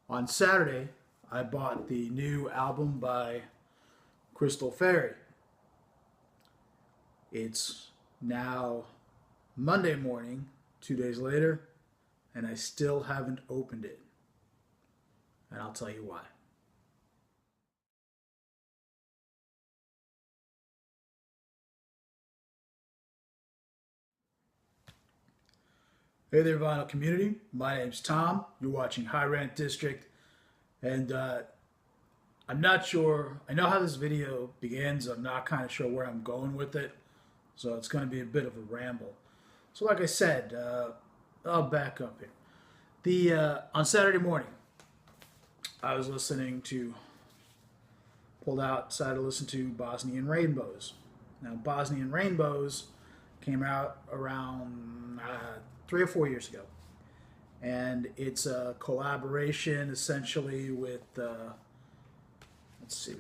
On Saturday, I bought the new album by Crystal Fairy. It's now Monday morning, 2 days later, and I still haven't opened it. And I'll tell you why. Hey there, vinyl community. My name's Tom. You're watching High Rant District, and I'm not sure. I know how this video begins. I'm not kind of sure where I'm going with it, so it's going to be a bit of a ramble. So, like I said, I'll back up here. The On Saturday morning, I was decided to listen to Bosnian Rainbows. Now, Bosnian Rainbows came out around 3 or 4 years ago, and it's a collaboration essentially with let's see,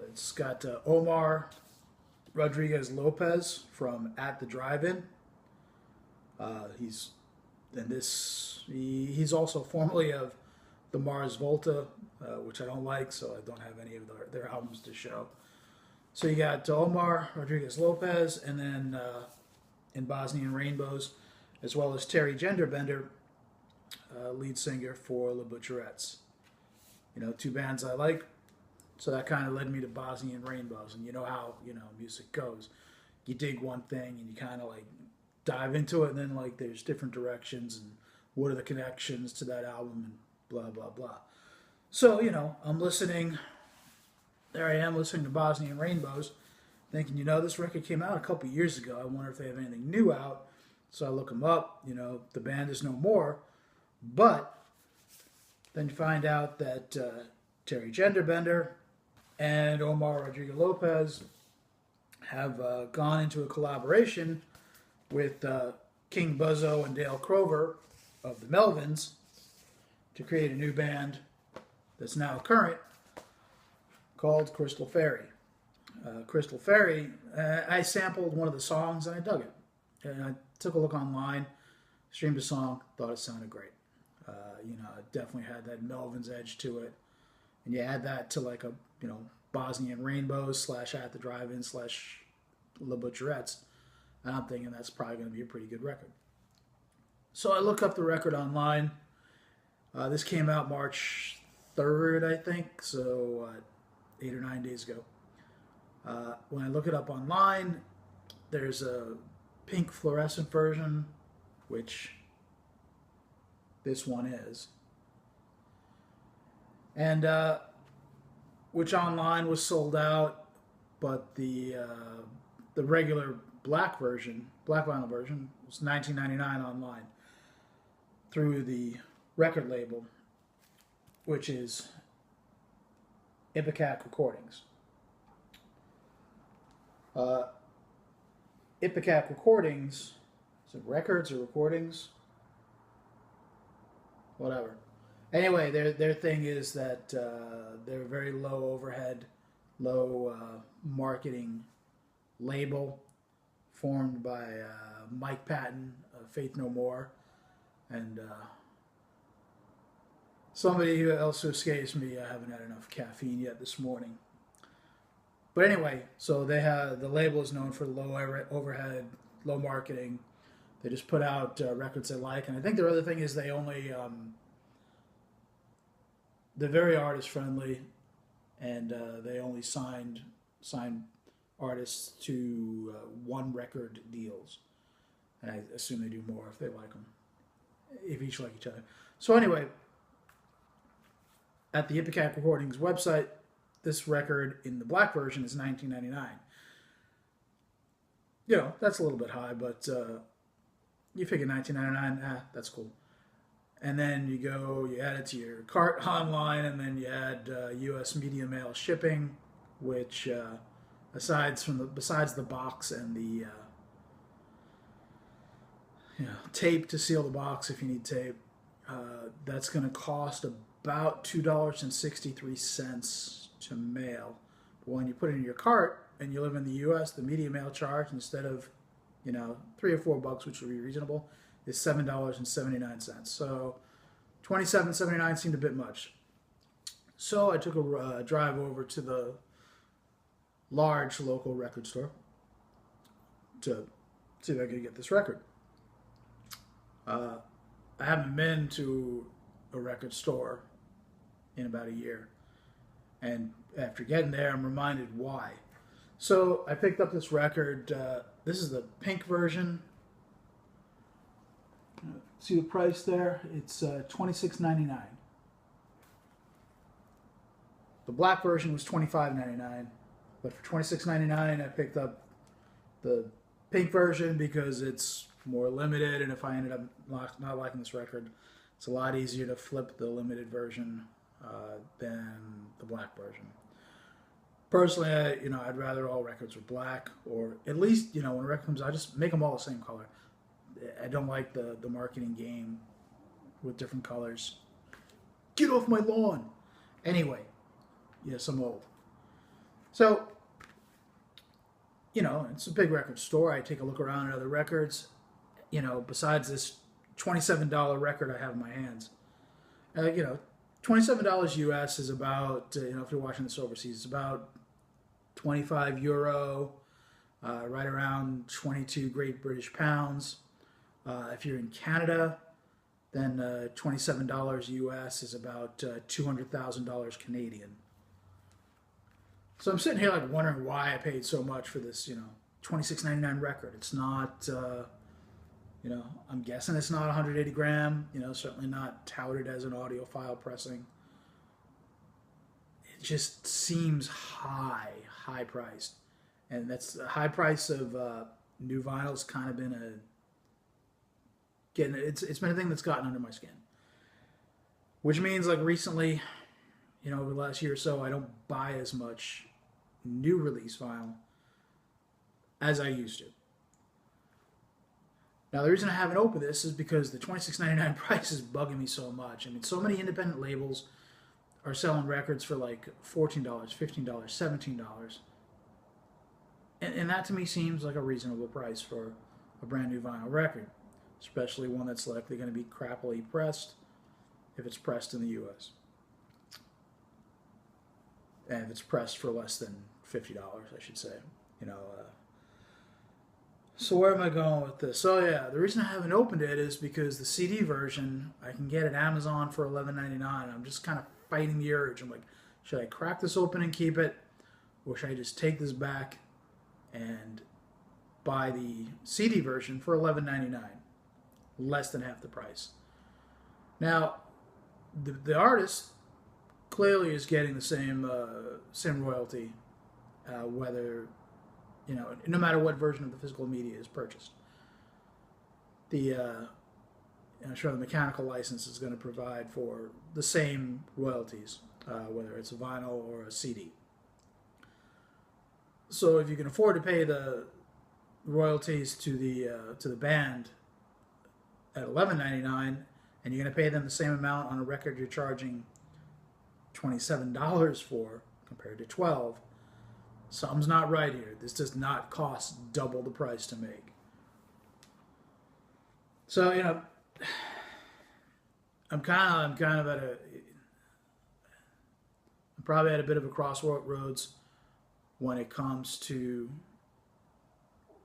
it's got Omar Rodriguez Lopez from At the Drive-In. He's also formerly of the Mars Volta, which I don't like, so I don't have any of their albums to show. So you got Omar Rodriguez Lopez, and then in Bosnian Rainbows, as well as Terry Genderbender, lead singer for Le Butcherettes. You know, two bands I like, so that kind of led me to Bosnian Rainbows. And you know how music goes. You dig one thing and you kind of like dive into it, and then like there's different directions and what are the connections to that album and blah blah blah. So I'm listening. There I am listening to Bosnian Rainbows, thinking this record came out a couple years ago. I wonder if they have anything new out. So I look them up. The band is no more, but then you find out that Terry Genderbender and Omar Rodriguez Lopez have gone into a collaboration with King Buzzo and Dale Crover of the Melvins to create a new band that's now current called Crystal Fairy. Crystal Fairy, I sampled one of the songs and I dug it. And I took a look online, streamed a song, thought it sounded great. It definitely had that Melvins edge to it. And you add that to like a, Bosnian Rainbows / At the Drive-In / Le Butcherettes, and I'm thinking that's probably going to be a pretty good record. So I look up the record online. This came out March 3rd, I think, so 8 or 9 days ago. When I look it up online, there's a pink fluorescent version, which this one is, and which online was sold out, but the regular black vinyl version, was $19.99 online through the record label, which is Ipecac Recordings. Ipecac Recordings, is it records or recordings? Whatever. Anyway, their thing is that they're a very low overhead, low marketing label formed by Mike Patton of Faith No More and somebody else who escapes me. I haven't had enough caffeine yet this morning. But anyway, so the label is known for low overhead, low marketing. They just put out records they like, and I think their other thing is they only they're very artist friendly, and they only sign artists to one record deals. And I assume they do more if they like them, if each like each other. So anyway, at the Ipecac Recordings website, this record in the black version is $19.99. That's a little bit high, but you figure $19.99, that's cool. And then you add it to your cart online, and then you add U.S. media mail shipping, which besides the box and the tape to seal the box if you need tape, that's going to cost about $2.63 to mail. But when you put it in your cart and you live in the U.S., the media mail charge, instead of $3 or $4, which would be reasonable, is $7.79. So $27.79 seemed a bit much. So I took a drive over to the large local record store to see if I could get this record. I haven't been to a record store in about a year. And after getting there, I'm reminded why. So I picked up this record. This is the pink version. See the price there? It's $26.99. The black version was $25.99. But for $26.99, I picked up the pink version because it's more limited. And if I ended up not liking this record, it's a lot easier to flip the limited version than the black version. Personally, I'd rather all records were black, or at least, when a record comes out, I just make them all the same color. I don't like the marketing game with different colors. Get off my lawn! Anyway, yes, I'm old. So, it's a big record store. I take a look around at other records. Besides this $27 record I have in my hands, $27 US is about, if you're watching this overseas, it's about 25 euro, right around 22 Great British pounds. If you're in Canada, then $27 US is about $200,000 Canadian. So I'm sitting here wondering why I paid so much for this, $26.99 record. It's not, I'm guessing it's not 180 gram, certainly not touted as an audiophile pressing. It just seems high priced. And that's the high price of new vinyl's kind of been it's been a thing that's gotten under my skin. Which means recently, over the last year or so, I don't buy as much new release vinyl as I used to. Now, the reason I haven't opened this is because the $26.99 price is bugging me so much. I mean, so many independent labels are selling records for $14, $15, $17. And that to me seems like a reasonable price for a brand new vinyl record, especially one that's likely going to be crappily pressed if it's pressed in the U.S. And if it's pressed for less than $50, I should say. So where am I going with this? So yeah, the reason I haven't opened it is because the CD version I can get at Amazon for $11.99. I'm just kind of fighting the urge. I'm like, should I crack this open and keep it, or should I just take this back and buy the CD version for $11.99, less than half the price? Now, the artist clearly is getting the same royalty, whether no matter what version of the physical media is purchased. The mechanical license is going to provide for the same royalties, whether it's a vinyl or a CD. So if you can afford to pay the royalties to the band at $11.99, and you're going to pay them the same amount on a record you're charging $27 for compared to $12, something's not right here. This does not cost double the price to make. So I'm probably at a bit of a crossroads when it comes to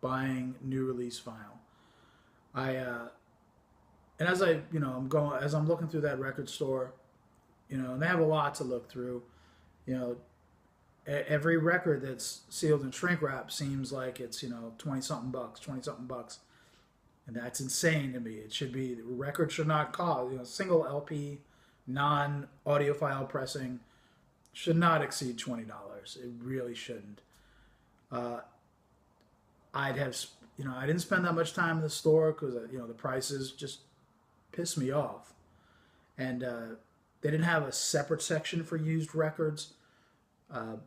buying new release vinyl. And as I'm looking through that record store, and they have a lot to look through. Every record that's sealed in shrink wrap seems like it's 20-something bucks, and that's insane to me. It should be, the record should not cost, single LP, non-audiophile pressing should not exceed $20. It really shouldn't. I didn't spend that much time in the store because the prices just piss me off, and they didn't have a separate section for used records. And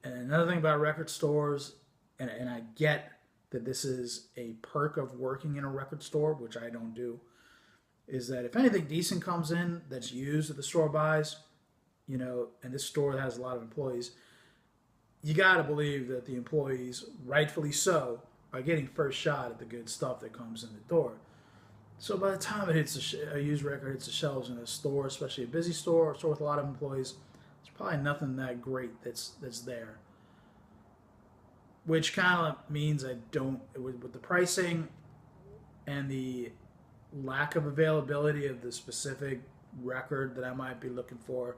another thing about record stores, and I get that this is a perk of working in a record store, which I don't do, is that if anything decent comes in that's used that the store buys, and this store has a lot of employees, you got to believe that the employees, rightfully so, are getting first shot at the good stuff that comes in the door. So by the time it hits a used record hits the shelves in a store, especially a busy store, a store with a lot of employees, there's probably nothing that great that's there. Which kind of means I don't with the pricing and the lack of availability of the specific record that I might be looking for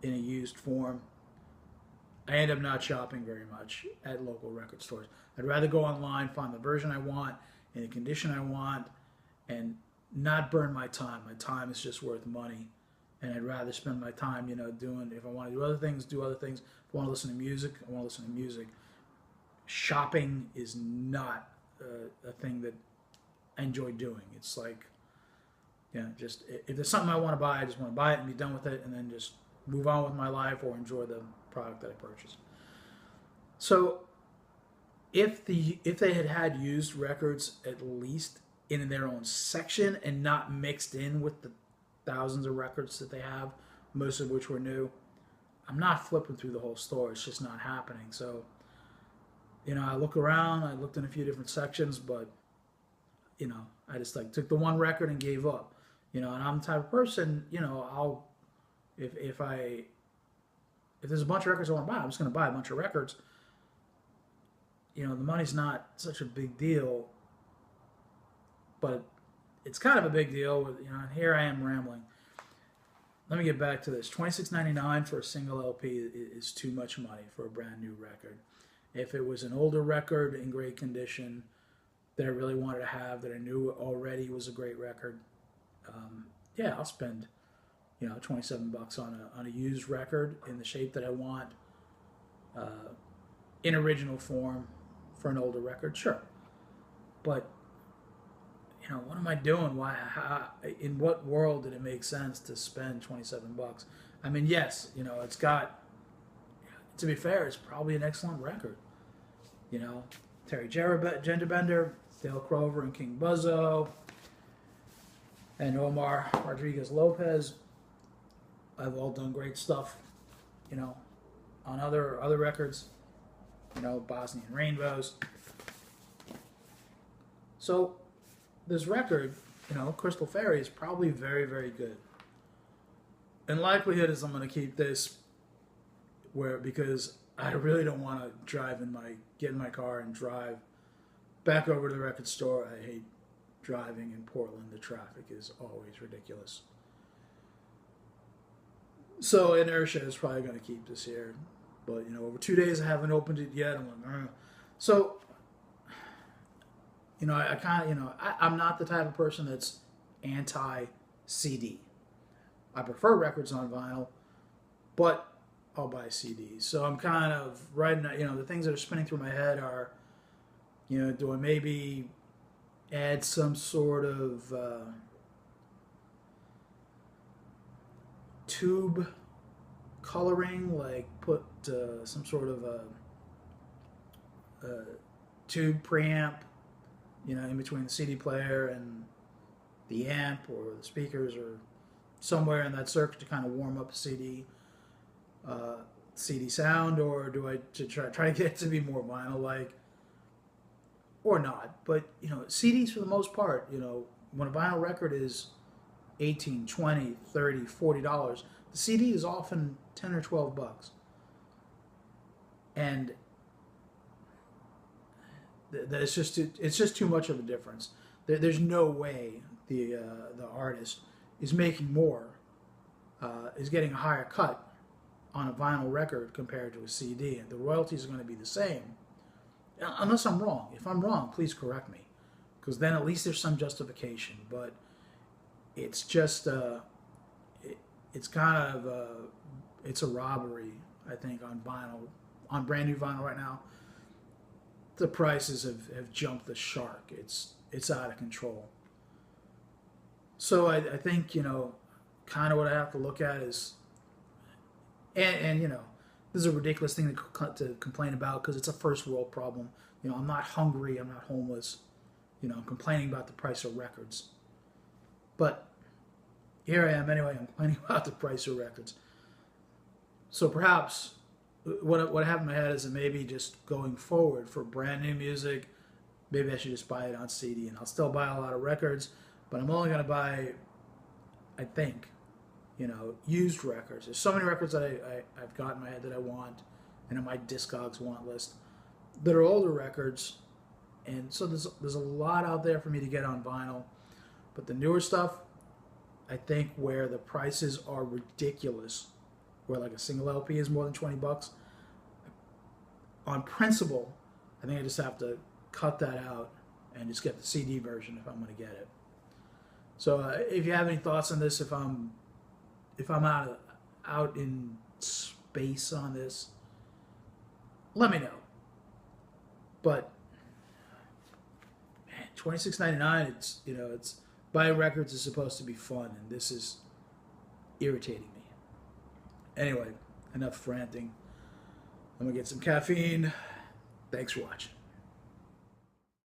in a used form. I end up not shopping very much at local record stores. I'd rather go online, find the version I want, in the condition I want, and not burn my time. My time is just worth money, and I'd rather spend my time, doing. If I want to do other things, do other things. If I want to listen to music, I want to listen to music. Shopping is not a thing that I enjoy doing. It's like, just if there's something I want to buy, I just want to buy it and be done with it, and then just move on with my life or enjoy the product that I purchased. So, if they had used records at least in their own section and not mixed in with the thousands of records that they have, most of which were new, I'm not flipping through the whole store. It's just not happening. So, I look around. I looked in a few different sections, but I just took the one record and gave up. And I'm the type of person, I'll if there's a bunch of records I want to buy, I'm just going to buy a bunch of records. The money's not such a big deal, but it's kind of a big deal. With and here I am rambling. Let me get back to this. $26.99 for a single LP is too much money for a brand new record. If it was an older record in great condition that I really wanted to have, that I knew already was a great record, I'll spend $27 on a used record in the shape that I want, in original form for an older record, sure. But what am I doing? In what world did it make sense to spend $27? I mean, yes, it's got. To be fair, it's probably an excellent record. Terry Genderbender, Dale Crover, and King Buzzo, and Omar Rodriguez Lopez have all done great stuff, on other records, Bosnian Rainbows. So this record, Crystal Fairy, is probably very, very good. And likelihood is I'm going to keep this because I really don't want to get in my car and drive back over to the record store. I hate driving in Portland. The traffic is always ridiculous. So inertia is probably going to keep this here. But, over 2 days I haven't opened it yet. I'm like, So, I kind of, I'm not the type of person that's anti-CD. I prefer records on vinyl, but I'll buy CDs. So I'm kind of right now, the things that are spinning through my head are, do I maybe add some sort of tube coloring, like put some sort of a tube preamp, in between the CD player and the amp or the speakers or somewhere in that circuit to kind of warm up the CD sound, or do I try to get it to be more vinyl-like, or not? But CDs for the most part, when a vinyl record is $18, $20, $30, $40, the CD is often $10 or $12, and it's just too much of a difference. There's no way the artist is making more, is getting a higher cut on a vinyl record compared to a CD, and the royalties are going to be the same, unless I'm wrong. If I'm wrong, please correct me, because then at least there's some justification. But it's just it's kind of it's a robbery, I think, on vinyl, on brand new vinyl right now. The prices have jumped the shark. It's out of control. So I think kind of what I have to look at is. And this is a ridiculous thing to complain about because it's a first world problem. I'm not hungry. I'm not homeless. I'm complaining about the price of records. But here I am anyway. I'm complaining about the price of records. So perhaps what I have in my head is that maybe just going forward for brand new music, maybe I should just buy it on CD. And I'll still buy a lot of records. but I'm only going to buy, I think, used records. There's so many records that I've got in my head that I want, and on my Discogs want list that are older records, and so there's a lot out there for me to get on vinyl. But the newer stuff, I think, where the prices are ridiculous, where like a single LP is more than $20, on principle, I think I just have to cut that out and just get the CD version if I'm going to get it. So if you have any thoughts on this, if I'm out in space on this, let me know. But man, $26.99. It's buying records is supposed to be fun, and this is irritating me. Anyway, enough ranting. I'm gonna get some caffeine. Thanks for watching.